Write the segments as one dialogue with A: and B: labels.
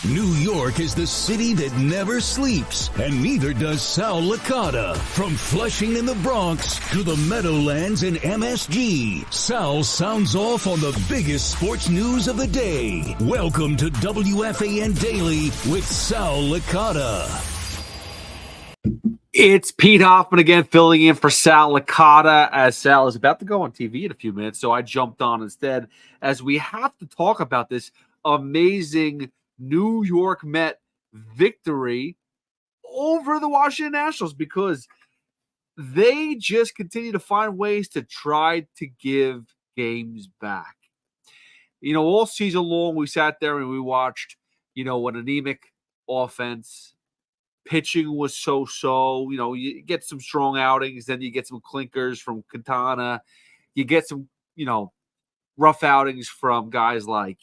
A: New York is the city that never sleeps, and neither does Sal Licata. From Flushing in the Bronx to the Meadowlands and MSG, Sal sounds off on the biggest sports news of the day. Welcome to WFAN Daily with Sal Licata.
B: It's Pete Hoffman again, filling in for Sal Licata, as Sal is about to go on TV in a few minutes, so I jumped on instead, as we have to talk about this amazing New York Met victory over the Washington Nationals, because they just continue to find ways to try to give games back. You know, all season long, we sat there and we watched, an anemic offense. Pitching was so-so. You get some strong outings, then you get some clinkers from Quintana. You get some, rough outings from guys like,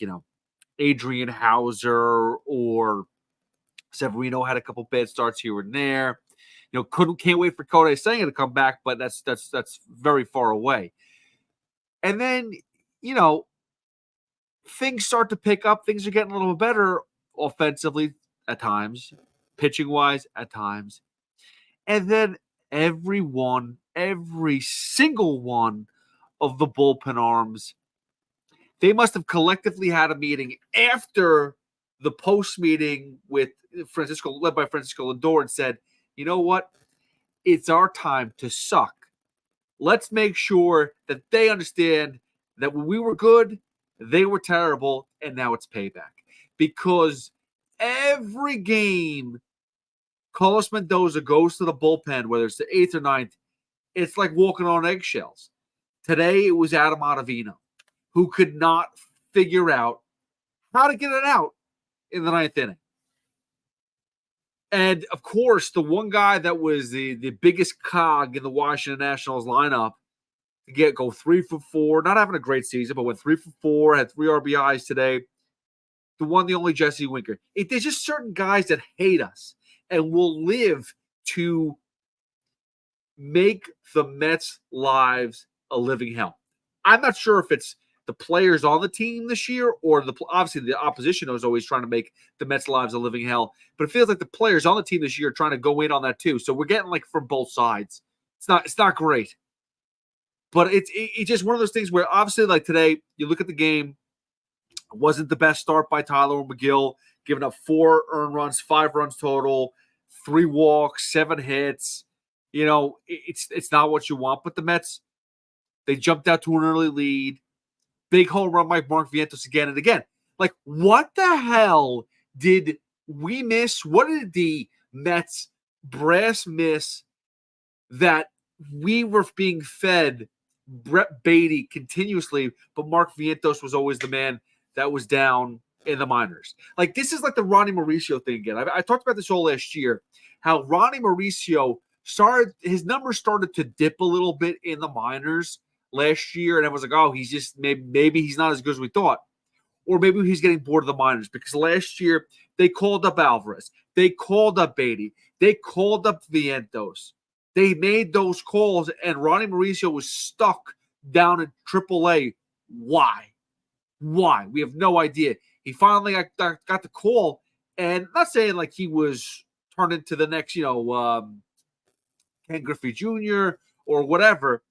B: Adrian Hauser or Severino had a couple bad starts here and there. Can't wait for Kodai Senga to come back, but that's very far away. And then, things start to pick up. Things are getting a little better offensively at times, pitching-wise at times. And then every single one of the bullpen arms, they must have collectively had a meeting after the post meeting with led by Francisco Lindor, and said, you know what? It's our time to suck. Let's make sure that they understand that when we were good, they were terrible, and now it's payback. Because every game Carlos Mendoza goes to the bullpen, whether it's the 8th or 9th, it's like walking on eggshells. Today, it was Adam Ottavino, who could not figure out how to get it out in the 9th inning. And, of course, the one guy that was the biggest cog in the Washington Nationals lineup to go 3 for 4, not having a great season, but went 3 for 4, had 3 RBIs today. The one, the only Jesse Winker. There's just certain guys that hate us and will live to make the Mets' lives a living hell. I'm not sure if it's the players on the team this year or obviously the opposition is always trying to make the Mets' lives a living hell, but it feels like the players on the team this year are trying to go in on that too. So we're getting from both sides. It's not great. But it's just one of those things where obviously today, you look at the game, it wasn't the best start by Tyler McGill, giving up 4 earned runs, 5 runs total, 3 walks, 7 hits. It's not what you want. But the Mets, they jumped out to an early lead. Big home run by Mark Vientos again and again. What the hell did we miss? What did the Mets brass miss that we were being fed Brett Beatty continuously, but Mark Vientos was always the man that was down in the minors? This is the Ronnie Mauricio thing again. I talked about this all last year, how Ronnie Mauricio his numbers started to dip a little bit in the minors last year, and everyone's like, oh, he's just maybe he's not as good as we thought. Or maybe he's getting bored of the minors, because last year they called up Alvarez, they called up Beatty, they called up Vientos. They made those calls, and Ronnie Mauricio was stuck down in AAA. Why? We have no idea. He finally got the call, and I'm not saying he was turned into the next, Ken Griffey Jr. or whatever,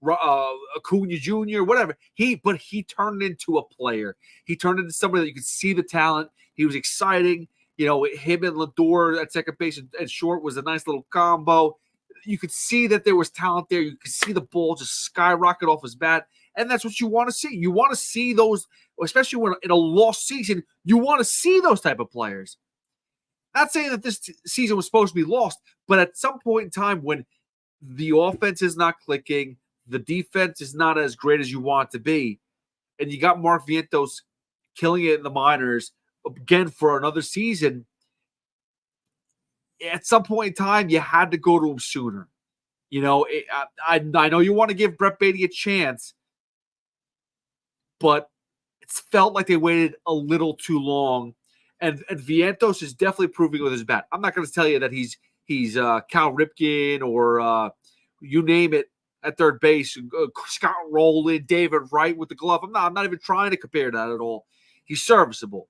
B: Acuna Jr., whatever. But he turned into a player. He turned into somebody that you could see the talent. He was exciting. Him and Lindor at second base and short was a nice little combo. You could see that there was talent there. You could see the ball just skyrocket off his bat. And that's what you want to see. You want to see those, especially when in a lost season, you want to see those type of players. Not saying that this season was supposed to be lost, but at some point in time when the offense is not clicking, the defense is not as great as you want it to be, and you got Mark Vientos killing it in the minors again for another season, at some point in time, you had to go to him sooner. I know you want to give Brett Beatty a chance, but it's felt like they waited a little too long. And Vientos is definitely proving with his bat. I'm not going to tell you that he's Cal Ripken or you name it at third base, Scott Rowland, David Wright with the glove. I'm not even trying to compare that at all. He's serviceable.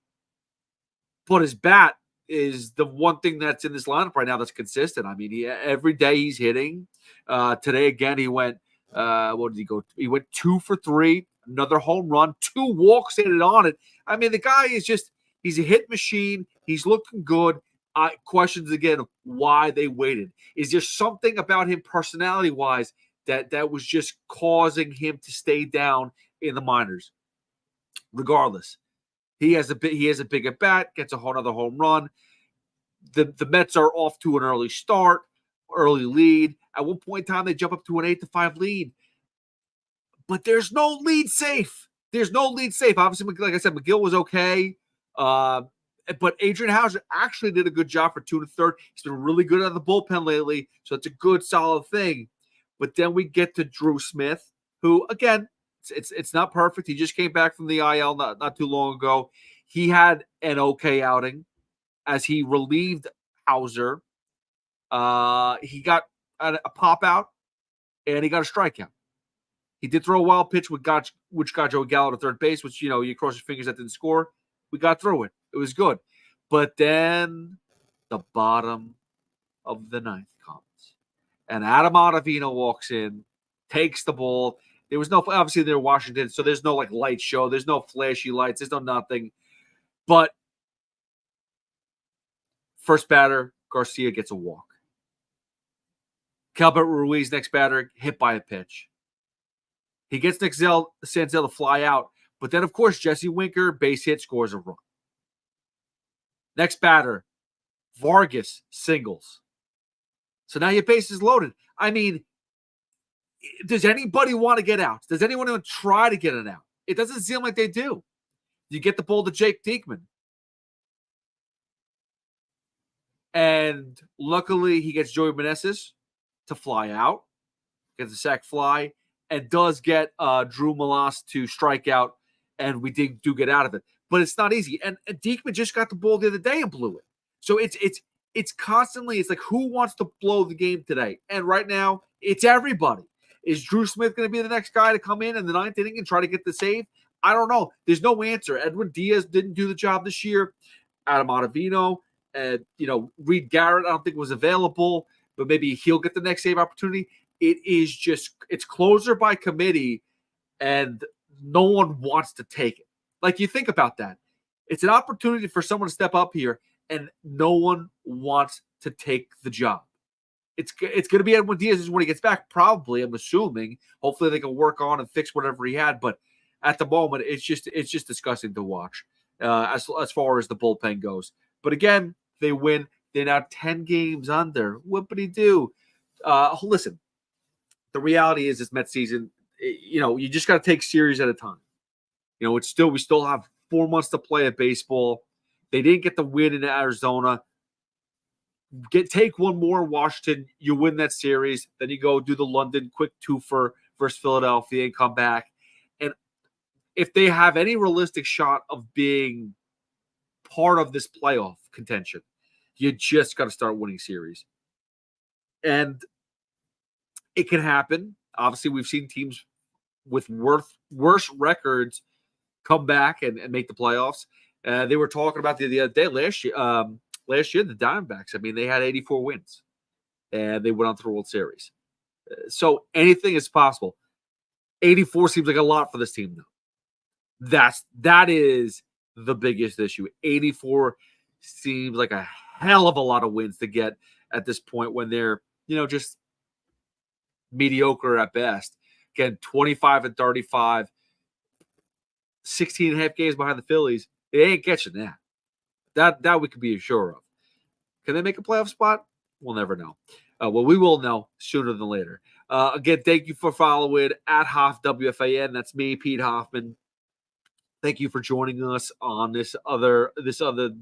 B: But his bat is the one thing that's in this lineup right now that's consistent. I mean, every day he's hitting. Today, again, he went, what did he go? He went 2 for 3, another home run, 2 walks in and on it. I mean, the guy is just, he's a hit machine. He's looking good. Questions again of why they waited. Is there something about him personality-wise that was just causing him to stay down in the minors? Regardless, he has a big at bat, gets a whole other home run. The Mets are off to an early lead. At one point in time, they jump up to an 8-5 lead. But there's no lead safe. Obviously, like I said, McGill was okay. But Adrian Hauser actually did a good job for 2 1/3. He's been really good at the bullpen lately, so it's a good, solid thing. But then we get to Drew Smith, who, again, it's not perfect. He just came back from the IL not too long ago. He had an okay outing as he relieved Hauser. He got a pop out, and he got a strikeout. He did throw a wild pitch, which got Joey Gallo to third base, which, you cross your fingers that didn't score. We got through it. It was good. But then the bottom of the ninth comes. And Adam Ottavino walks in, takes the ball. There was no, obviously they're Washington, so there's no light show. There's no flashy lights. There's no nothing. But first batter, Garcia gets a walk. Calbert Ruiz, next batter, hit by a pitch. He gets Nick Senzel to fly out. But then, of course, Jesse Winker, base hit, scores a run. Next batter, Vargas singles. So now your base is loaded. I mean, does anybody want to get out? Does anyone even try to get it out? It doesn't seem like they do. You get the ball to Jake Diekman. And luckily, he gets Joey Meneses to fly out, gets a sac fly, and does get Drew Melas to strike out, and we do get out of it. But it's not easy. And Diekman just got the ball the other day and blew it. So it's constantly, it's like, who wants to blow the game today? And right now, it's everybody. Is Drew Smith going to be the next guy to come in the ninth inning and try to get the save? I don't know. There's no answer. Edwin Diaz didn't do the job this year. Adam Ottavino, and Reed Garrett, I don't think was available, but maybe he'll get the next save opportunity. It is just, it's closer by committee, and no one wants to take it. Like, you think about that. It's an opportunity for someone to step up here, and no one wants to take the job. It's going to be Edwin Diaz when he gets back, probably, I'm assuming. Hopefully they can work on and fix whatever he had, but at the moment, it's just disgusting to watch as far as the bullpen goes. But again, they win. They're now 10 games under. Whippity-doo. Listen, the reality is this Mets season, you just got to take series at a time. We still have 4 months to play at baseball. They didn't get the win in Arizona. Take one more in Washington. You win that series. Then you go do the London quick twofer versus Philadelphia and come back. And if they have any realistic shot of being part of this playoff contention, you just got to start winning series. And it can happen. Obviously, we've seen teams with worse records come back and make the playoffs. They were talking about the other day last year, the Diamondbacks. I mean, they had 84 wins, and they went on to the World Series. So anything is possible. 84 seems like a lot for this team, though. That is the biggest issue. 84 seems like a hell of a lot of wins to get at this point when they're, just mediocre at best. Again, 25-35, 16 and a half games behind the Phillies. It ain't catching that. That we can be sure of. Can they make a playoff spot? We'll never know. Well, we will know sooner than later. Again, thank you for following at Hoff WFAN. That's me, Pete Hoffman. Thank you for joining us on this other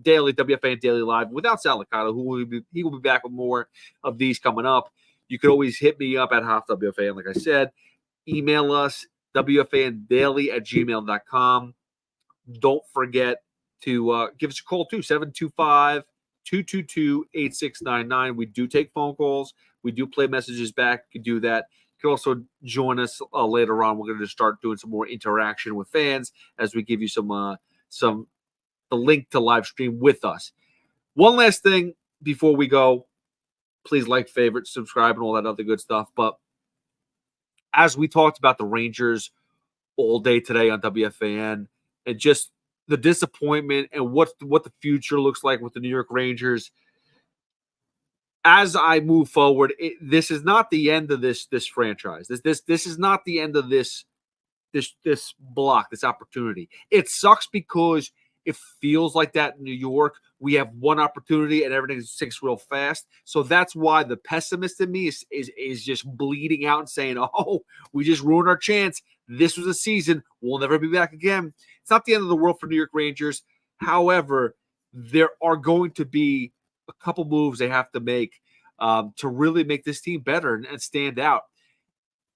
B: daily WFAN Daily Live without Sal Licata, he will be back with more of these coming up. You can always hit me up at Hoff WFAN, like I said. Email us, WFANdaily@gmail.com. Don't forget to give us a call, too, 725-222-8699. We do take phone calls. We do play messages back. You can do that. You can also join us later on. We're going to start doing some more interaction with fans as we give you some the the link to live stream with us. One last thing before we go, please like, favorite, subscribe, and all that other good stuff. But as we talked about the Rangers all day today on WFAN, and just the disappointment and what the future looks like with the New York Rangers, as I move forward, this is not the end of this franchise. This is not the end of this block, this opportunity. It sucks because it feels like that in New York. We have one opportunity and everything sinks real fast. So that's why the pessimist in me is just bleeding out and saying, oh, we just ruined our chance. This was a season. We'll never be back again. It's not the end of the world for New York Rangers. However, there are going to be a couple moves they have to make to really make this team better and stand out.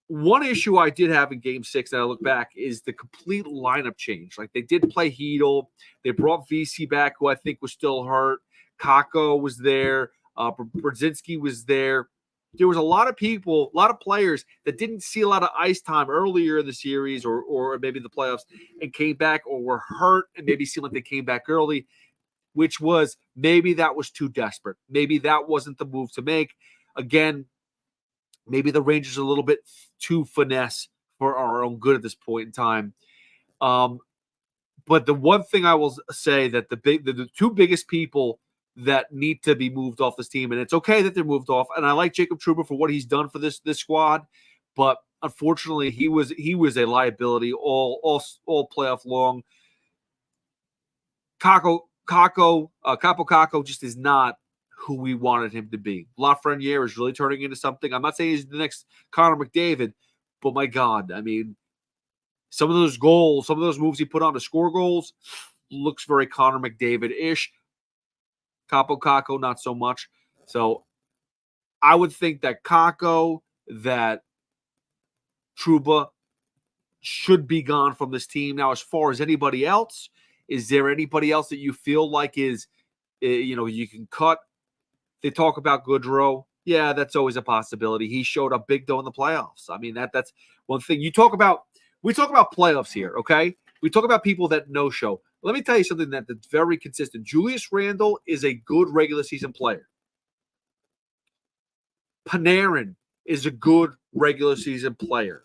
B: One issue I did have in Game 6 that I look back is the complete lineup change. Like, they did play Hedel. They brought VC back, who I think was still hurt. Kakko was there. Brzezinski was there. There was a lot of people, a lot of players that didn't see a lot of ice time earlier in the series or maybe the playoffs and came back or were hurt and maybe seemed like they came back early, which was maybe that was too desperate. Maybe that wasn't the move to make. Again, maybe the Rangers are a little bit too finesse for our own good at this point in time. But the one thing I will say that the two biggest people that need to be moved off this team, and it's okay that they're moved off, and I like Jacob Trouba for what he's done for this squad, but unfortunately he was a liability all playoff long. Capo Kakko just is not who we wanted him to be. Lafreniere is really turning into something. I'm not saying he's the next Connor McDavid, but my God, I mean, some of those goals, some of those moves he put on to score goals looks very Connor McDavid-ish. Capo Kakko, not so much. So I would think that Kakko, that Trouba should be gone from this team. Now, as far as anybody else, is there anybody else that you feel like is, you can cut? They talk about Goodrow. Yeah, that's always a possibility. He showed up big, though, in the playoffs. I mean, that's one thing. We talk about playoffs here, okay? We talk about people that no-show. Let me tell you something that's very consistent. Julius Randle is a good regular season player. Panarin is a good regular season player.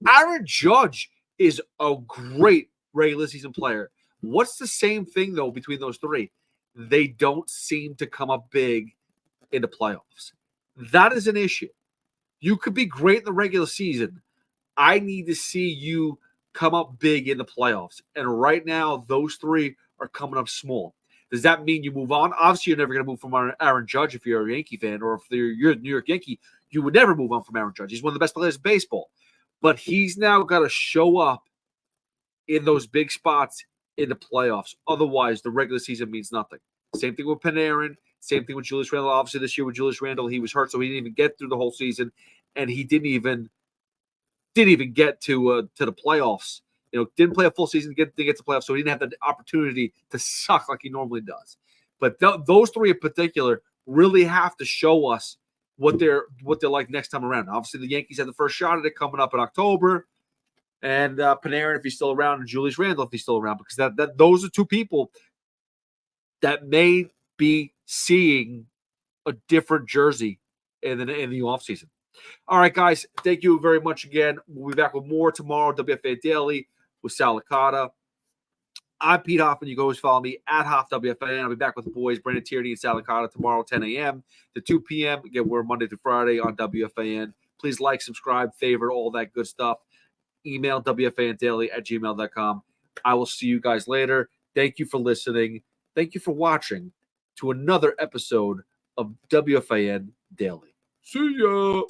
B: Aaron Judge is a great regular season player. What's the same thing, though, between those three? They don't seem to come up big in the playoffs. That is an issue. You could be great in the regular season. I need to see you come up big in the playoffs. And right now, those three are coming up small. Does that mean you move on? Obviously, you're never going to move from Aaron Judge if you're a Yankee fan, or if you're a New York Yankee, you would never move on from Aaron Judge. He's one of the best players in baseball. But he's now got to show up in those big spots in the playoffs. Otherwise, the regular season means nothing. Same thing with Panarin. Same thing with Julius Randle. Obviously, this year with Julius Randle, he was hurt, so he didn't even get through the whole season, and he didn't even get to the playoffs. Didn't play a full season, didn't get to playoffs, so he didn't have the opportunity to suck like he normally does. But those three in particular really have to show us what they're like next time around. Obviously, the Yankees have the first shot at it coming up in October, and Panarin if he's still around, and Julius Randle if he's still around, because that those are two people that may be seeing a different jersey in the offseason. All right, guys, thank you very much again. We'll be back with more tomorrow, WFAN Daily with Sal Licata. I'm Pete Hoffman. You can always follow me at HoffWFAN. I'll be back with the boys, Brandon Tierney and Sal Licata, tomorrow, 10 a.m. to 2 p.m. Again, we're Monday through Friday on WFAN. Please like, subscribe, favorite, all that good stuff. Email WFANdaily@gmail.com. I will see you guys later. Thank you for listening. Thank you for watching to another episode of WFAN Daily. See ya.